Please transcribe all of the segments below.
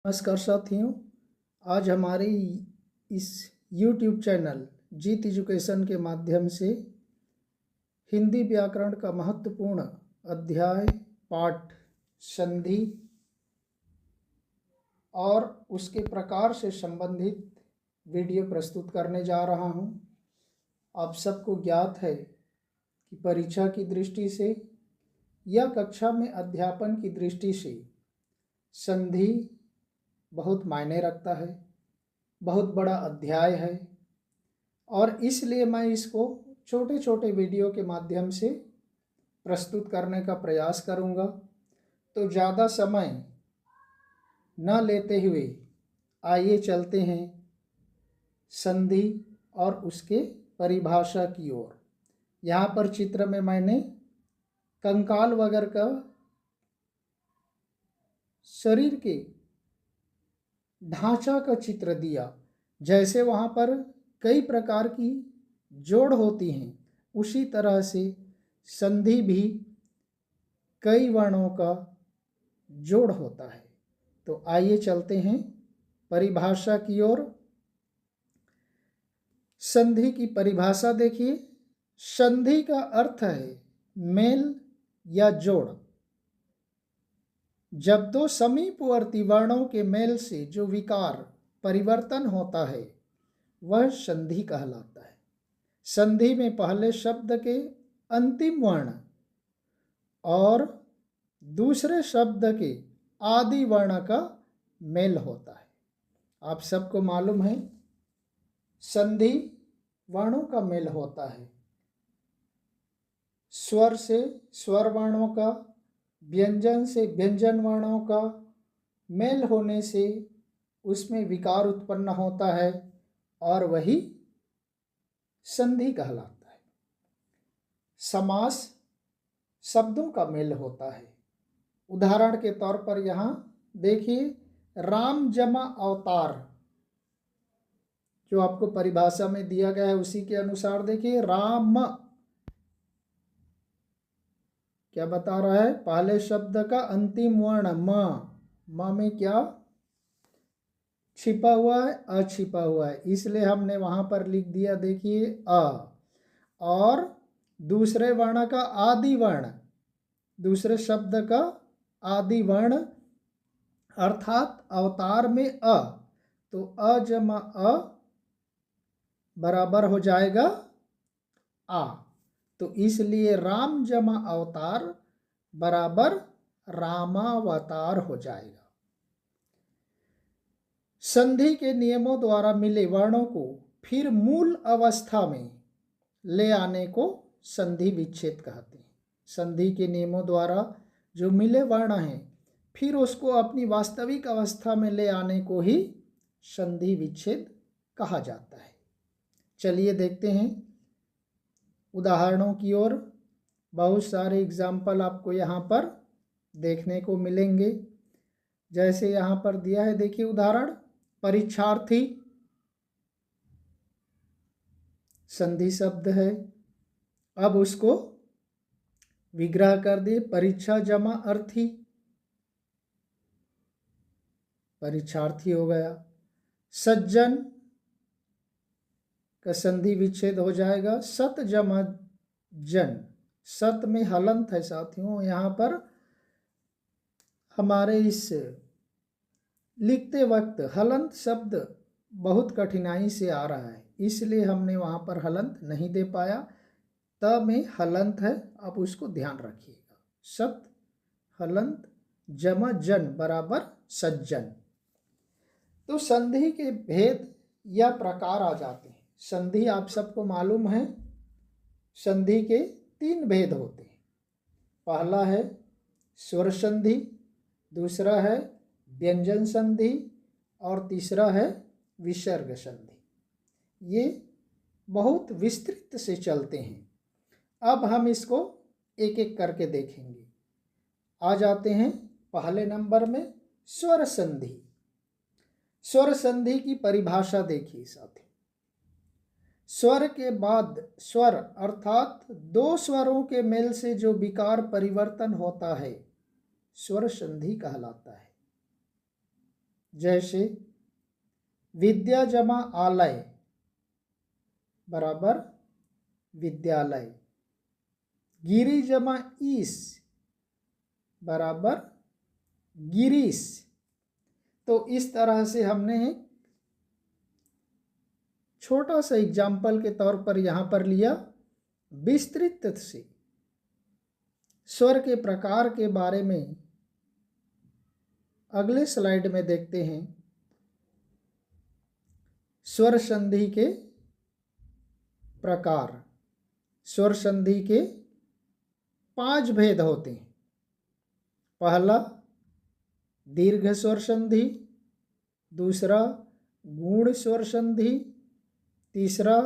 नमस्कार साथियों। आज हमारे इस YouTube चैनल जीत एजुकेशन के माध्यम से हिंदी व्याकरण का महत्वपूर्ण अध्याय पाठ संधि और उसके प्रकार से संबंधित वीडियो प्रस्तुत करने जा रहा हूं। आप सबको ज्ञात है कि परीक्षा की दृष्टि से या कक्षा में अध्यापन की दृष्टि से संधि बहुत मायने रखता है, बहुत बड़ा अध्याय है और इसलिए मैं इसको छोटे छोटे वीडियो के माध्यम से प्रस्तुत करने का प्रयास करूंगा। तो ज़्यादा समय न लेते हुए आइए चलते हैं संधि और उसके परिभाषा की ओर। यहाँ पर चित्र में मैंने कंकाल वगैरह का शरीर के ढांचा का चित्र दिया। जैसे वहाँ पर कई प्रकार की जोड़ होती हैं, उसी तरह से संधि भी कई वर्णों का जोड़ होता है। तो आइए चलते हैं परिभाषा की ओर। संधि की परिभाषा देखिए। संधि का अर्थ है मेल या जोड़। जब दो समीपवर्ती वर्णों के मेल से जो विकार परिवर्तन होता है वह संधि कहलाता है। संधि में पहले शब्द के अंतिम वर्ण और दूसरे शब्द के आदि वर्ण का मेल होता है। आप सबको मालूम है संधि वर्णों का मेल होता है। स्वर से स्वर वर्णों का, व्यंजन से व्यंजन वर्णों का मेल होने से उसमें विकार उत्पन्न होता है और वही संधि कहलाता है। समास शब्दों का मेल होता है। उदाहरण के तौर पर यहाँ देखिए, राम जमा अवतार जो आपको परिभाषा में दिया गया है उसी के अनुसार देखिए, राम क्या बता रहा है, पहले शब्द का अंतिम वर्ण म में क्या छिपा हुआ है, अ छिपा हुआ है, इसलिए हमने वहां पर लिख दिया देखिए अ। और दूसरे वर्ण का आदि वर्ण, दूसरे शब्द का आदि वर्ण अर्थात अवतार में अ, तो अ जमा अ बराबर हो जाएगा आ। तो इसलिए राम जमा अवतार बराबर रामावतार हो जाएगा। संधि के नियमों द्वारा मिले वर्णों को फिर मूल अवस्था में ले आने को संधि विच्छेद कहते हैं। संधि के नियमों द्वारा जो मिले वर्ण हैं फिर उसको अपनी वास्तविक अवस्था में ले आने को ही संधि विच्छेद कहा जाता है। चलिए देखते हैं उदाहरणों की ओर। बहुत सारे एग्जाम्पल आपको यहाँ पर देखने को मिलेंगे। जैसे यहाँ पर दिया है देखिए उदाहरण, परीक्षार्थी संधि शब्द है। अब उसको विग्रह कर दिए, परीक्षा जमा अर्थी, परीक्षार्थी हो गया। सज्जन का संधि विच्छेद हो जाएगा सत जमा जन। सत में हलंत है साथियों, यहाँ पर हमारे इस लिखते वक्त हलंत शब्द बहुत कठिनाई से आ रहा है, इसलिए हमने वहाँ पर हलंत नहीं दे पाया। त में हलंत है, आप उसको ध्यान रखिएगा। सत हलंत जमा जन बराबर सज्जन। तो संधि के भेद या प्रकार आ जाते हैं। संधि आप सबको मालूम है, संधि के 3 भेद होते हैं। पहला है स्वर संधि, दूसरा है व्यंजन संधि और तीसरा है विसर्ग संधि। ये बहुत विस्तृत से चलते हैं। अब हम इसको एक एक करके देखेंगे। आ जाते हैं पहले नंबर में स्वर संधि। स्वर संधि की परिभाषा देखिए साथी। स्वर के बाद स्वर अर्थात 2 स्वरों के मेल से जो विकार परिवर्तन होता है स्वर संधि कहलाता है। जैसे विद्या जमा आलय बराबर विद्यालय, गिरी जमा ईस बराबर गिरीश। तो इस तरह से हमने छोटा सा एग्जाम्पल के तौर पर यहाँ पर लिया। विस्तृत से स्वर के प्रकार के बारे में अगले स्लाइड में देखते हैं। स्वर संधि के प्रकार। स्वर संधि के 5 भेद होते हैं। पहला दीर्घ स्वर संधि, दूसरा गुण स्वर संधि, तीसरा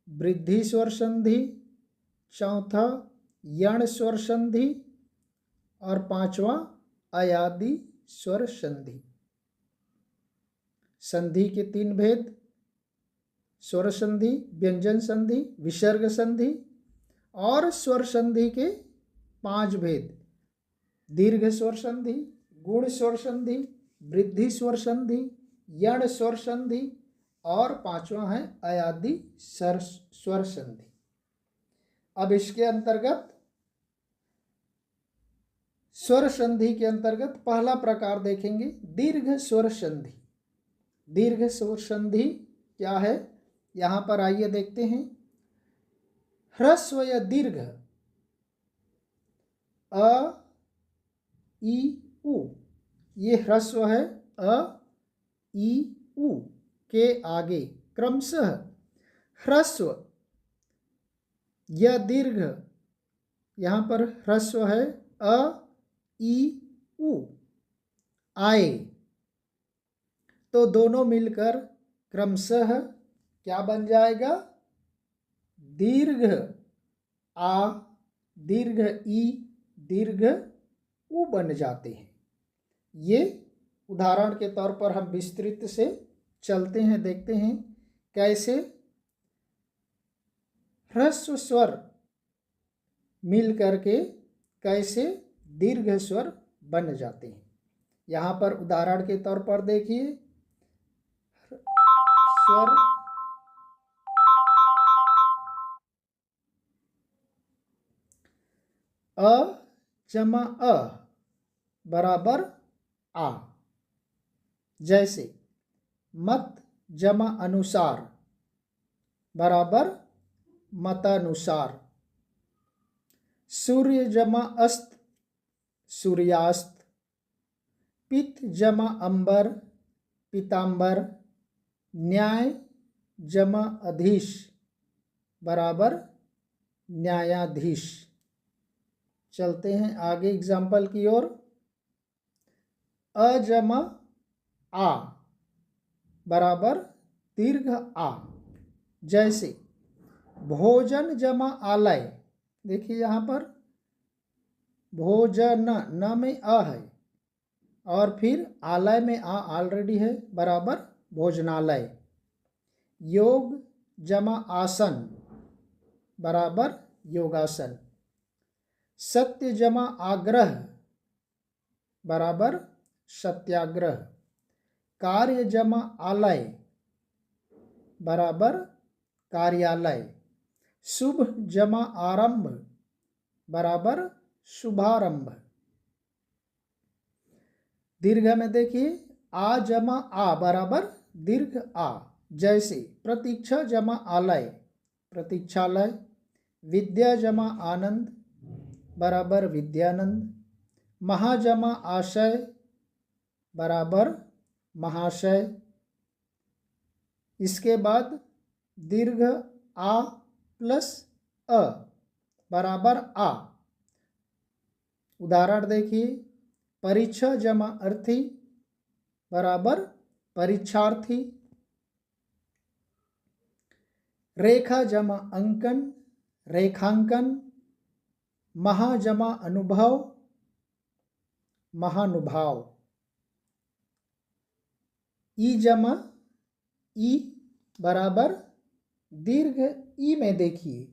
वृद्धि स्वर संधि, चौथा यण स्वर संधि और पांचवा अयादि स्वर संधि। संधि के 3 भेद, स्वर संधि, व्यंजन संधि, विसर्ग संधि, और स्वर संधि के 5 भेद, दीर्घ स्वर संधि, गुण स्वर संधि, वृद्धि स्वर संधि, यण स्वर संधि और पांचवा है अयादि स्वर संधि। अब इसके अंतर्गत स्वर संधि के अंतर्गत पहला प्रकार देखेंगे दीर्घ स्वर संधि। दीर्घ स्वर संधि क्या है, यहाँ पर आइए देखते हैं। ह्रस्व या दीर्घ अ ई उ, ये ह्रस्व है अ ई उ के आगे क्रमशः ह्रस्व या दीर्घ, यहाँ पर ह्रस्व है अ ई उ आए, तो दोनों मिलकर क्रमशः क्या बन जाएगा, दीर्घ आ, दीर्घ ई, दीर्घ उ बन जाते हैं। ये उदाहरण के तौर पर हम विस्तृत से चलते हैं, देखते हैं कैसे ह्रस्व स्वर मिल करके कैसे दीर्घ स्वर बन जाते हैं। यहाँ पर उदाहरण के तौर पर देखिए, स्वर अ जमा अ बराबर आ, जैसे मत जमा अनुसार बराबर मतानुसार, सूर्य जमा अस्त सूर्यास्त, पित्त जमा अंबर पीतांबर, न्याय जमा अधीश बराबर न्यायाधीश। चलते हैं आगे एग्जाम्पल की ओर। अ जमा आ बराबर दीर्घ आ, जैसे भोजन जमा आलय, देखिए यहाँ पर भोजन न में अ है और फिर आलय में आ ऑलरेडी है बराबर भोजनालय। योग जमा आसन बराबर योगासन, सत्य जमा आग्रह बराबर सत्याग्रह, कार्य जमा आलय बराबर कार्यालय, शुभ जमा आरंभ बराबर शुभारंभ। दीर्घ में देखिए आ जमा आ बराबर दीर्घ आ, जैसे प्रतीक्षा जमा आलय प्रतीक्षालय, विद्या जमा आनंद बराबर विद्यानंद, महाजमा आशय बराबर महाशय। इसके बाद दीर्घ आ प्लस अ बराबर आ, उदाहरण देखिए परीक्षा जमा अर्थी बराबर परीक्षार्थी, रेखा जमा अंकन रेखांकन, महाजमा अनुभव महानुभाव, ई जमा ई बराबर दीर्घ ई में देखिए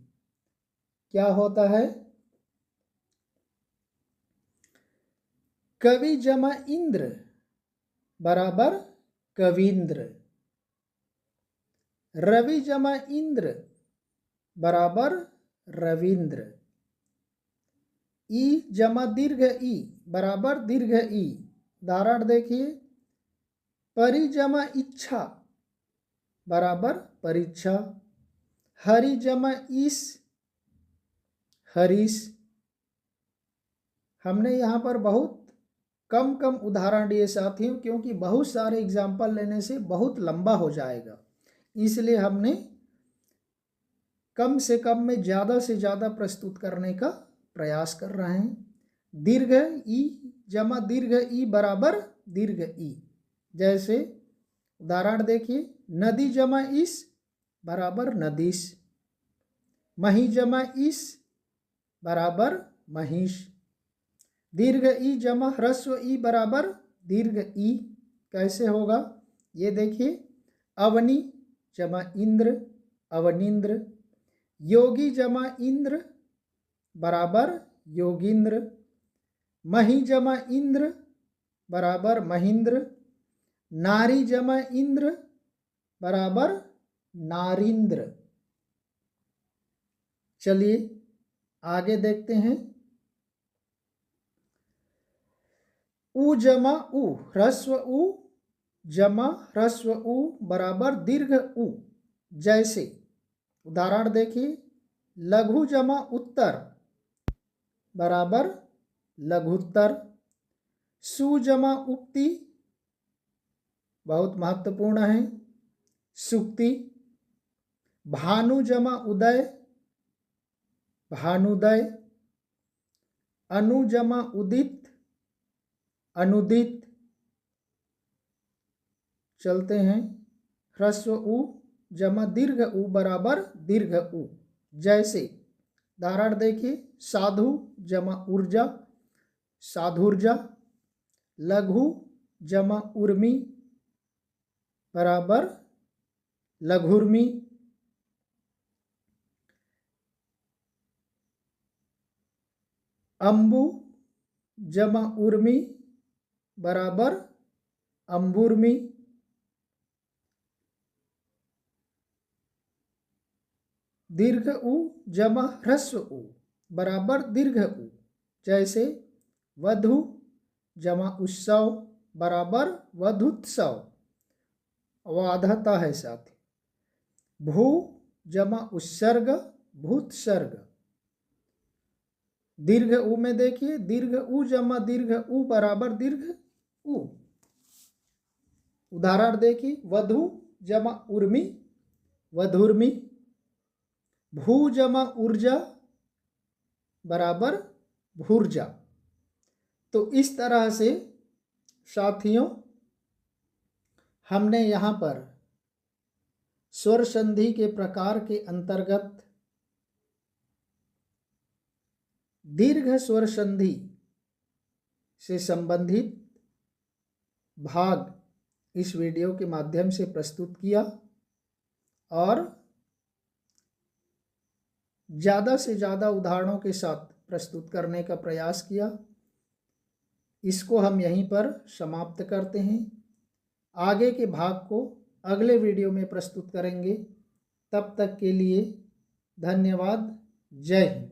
क्या होता है, कवि जमा इंद्र बराबर कवींद्र। रवि जमा इंद्र बराबर रविंद्र। ई जमा दीर्घ ई बराबर दीर्घ ई। उदाहरण देखिए, परि जमा इच्छा बराबर परीक्षा। हरि जमा ईश हरीश। हमने यहाँ पर बहुत कम उदाहरण दिए साथियों, क्योंकि बहुत सारे एग्जाम्पल लेने से बहुत लंबा हो जाएगा, इसलिए हमने कम से कम में ज़्यादा से ज़्यादा प्रस्तुत करने का प्रयास कर रहे हैं। दीर्घ ई जमा दीर्घ ई बराबर दीर्घ ई। जैसे उदाहरण देखिए, नदी जमा ईश बराबर नदीश। मही जमा ईश बराबर महिष। दीर्घ ई जमा ह्रस्व ई बराबर दीर्घ ई। कैसे होगा ये देखिए, अवनी जमा इंद्र अवनिंद्र। योगी जमा इंद्र बराबर योगिंद्र। मही जमा इंद्र बराबर महेंद्र। नारी जमा इंद्र बराबर नारिंद्र। चलिए आगे देखते हैं। उ जमा उ ह्रस्व उ जमा ह्रस्व उ बराबर दीर्घ उ। जैसे उदाहरण देखिए, लघु जमा उत्तर बराबर लघुत्तर। सु जमा उक्ति बहुत महत्वपूर्ण है, सुक्ति। भानु जमा उदय भानुदय। अनु जमा उदित अनुदित। चलते हैं, ह्रस्व उ जमा दीर्घ उ बराबर दीर्घ उ। जैसे उदाहरण देखिए, साधु जमा ऊर्जा साधुर्जा। लघु जमा उर्मी बराबर लघुर्मी। अम्बु जमा उर्मी बराबर अम्बुर्मी। दीर्घ उ जमा ह्रस्व उ बराबर दीर्घ उ। जैसे वधु जमा उत्सव बराबर वधुत्सव। वाधता है साथी। भू जमा उत्सर्ग भूत्सर्ग। दीर्घ उ में देखिए, दीर्घ उ जमा दीर्घ उ बराबर दीर्घ उ। उदाहरण देखिए, वधु जमा उर्मी वधुर्मी। भू जमा ऊर्जा बराबर भूर्जा। तो इस तरह से साथियों हमने यहाँ पर स्वर संधि के प्रकार के अंतर्गत दीर्घ स्वर संधि से संबंधित भाग इस वीडियो के माध्यम से प्रस्तुत किया और ज़्यादा से ज़्यादा उदाहरणों के साथ प्रस्तुत करने का प्रयास किया। इसको हम यहीं पर समाप्त करते हैं। आगे के भाग को अगले वीडियो में प्रस्तुत करेंगे। तब तक के लिए धन्यवाद। जय हिंद।